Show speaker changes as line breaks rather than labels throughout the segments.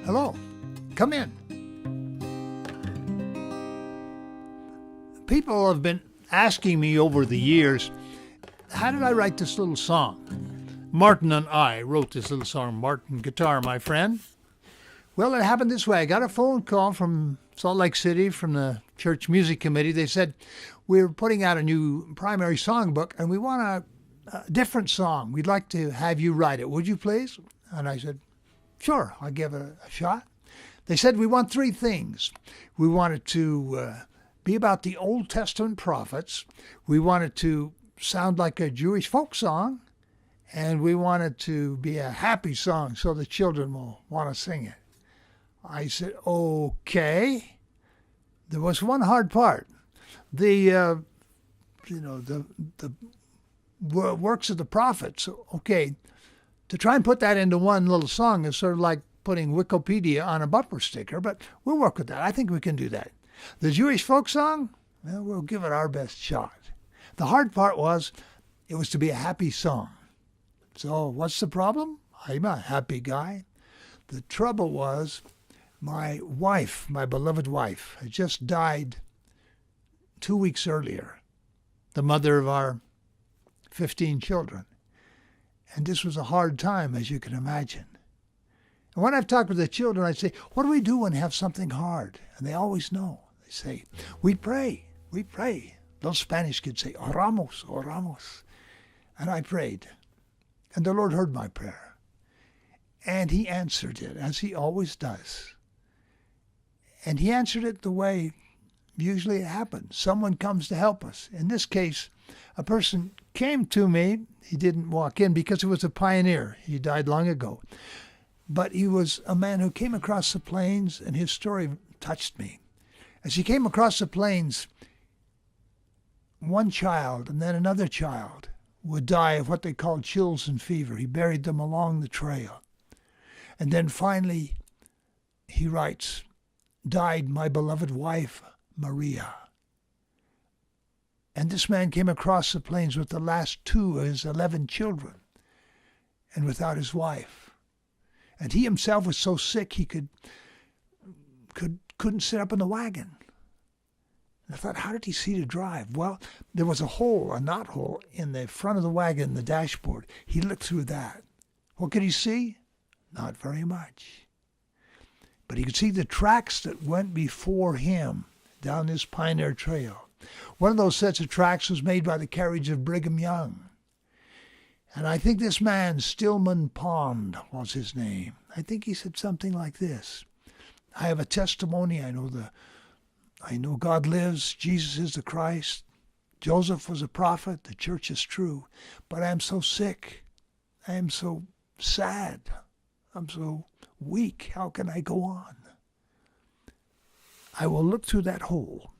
Hello, come in. People have been asking me over the years, how did I write this little song? Martin and I wrote this little song. Martin, guitar, my friend. Well, it happened this way. I got a phone call from Salt Lake City from the church music committee. They said, we're putting out a new primary songbook and we want a different song. We'd like to have you write it. Would you please? And I said, sure, I'll give it a shot. They said, we want three things. We want it to be about the Old Testament prophets. We want it to sound like a Jewish folk song. And we want it to be a happy song so the children will want to sing it. I said, okay. There was one hard part. The works of the prophets. Okay, to try and put that into one little song is sort of like putting Wikipedia on a bumper sticker, but we'll work with that. I think we can do that. The Jewish folk song, well, we'll give it our best shot. The hard part was, it was to be a happy song. So what's the problem? I'm a happy guy. The trouble was, my wife, my beloved wife, had just died 2 weeks earlier, the mother of our 15 children. And this was a hard time, as you can imagine. And when I've talked with the children, I say, what do we do when we have something hard? And they always know. They say, we pray, we pray. Those Spanish kids say, oramos, oramos. And I prayed. And the Lord heard my prayer. And he answered it, as he always does. And he answered it the way usually it happens. Someone comes to help us. In this case, a person came to me. He didn't walk in because he was a pioneer. He died long ago. But he was a man who came across the plains, and his story touched me. As he came across the plains, one child and then another child would die of what they called chills and fever. He buried them along the trail. And then finally, he writes, died my beloved wife, Maria. And this man came across the plains with the last 2 of his 11 children and without his wife. And he himself was so sick he couldn't sit up in the wagon. And I thought, how did he see to drive? Well, there was a hole, a knot hole, in the front of the wagon, the dashboard. He looked through that. What could he see? Not very much. But he could see the tracks that went before him down this pioneer trail. One of those sets of tracks was made by the carriage of Brigham Young. And I think this man, Stillman Pond was his name. I think he said something like this. I have a testimony. I know God lives. Jesus is the Christ. Joseph was a prophet. The church is true. But I am so sick. I am so sad. I'm so weak. How can I go on? I will look through that hole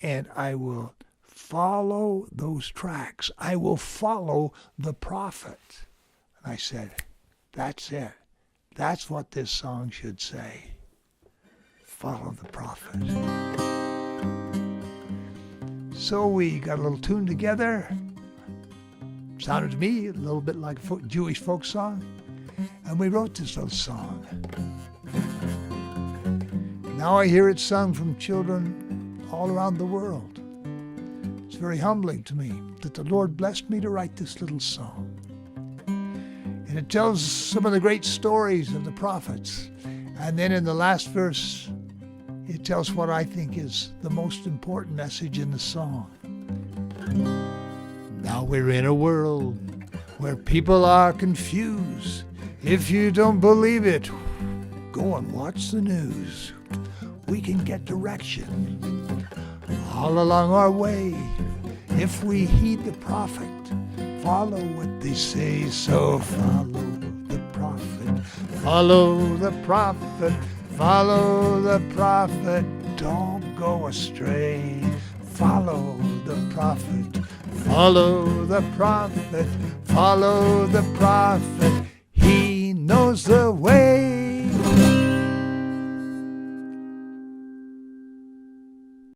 and I will follow those tracks. I will follow the prophet. And I said, that's it. That's what this song should say. Follow the prophet. So we got a little tune together. Sounded to me a little bit like a Jewish folk song. And we wrote this little song. Now I hear it sung from children all around the world. It's very humbling to me that the Lord blessed me to write this little song. And it tells some of the great stories of the prophets. And then in the last verse, it tells what I think is the most important message in the song. Now we're in a world where people are confused. If you don't believe it, go and watch the news. We can get direction all along our way if we heed the prophet, follow what they say. So follow the prophet, follow the prophet, follow the prophet, don't go astray. Follow the prophet, follow the prophet, follow the prophet. He knows the way.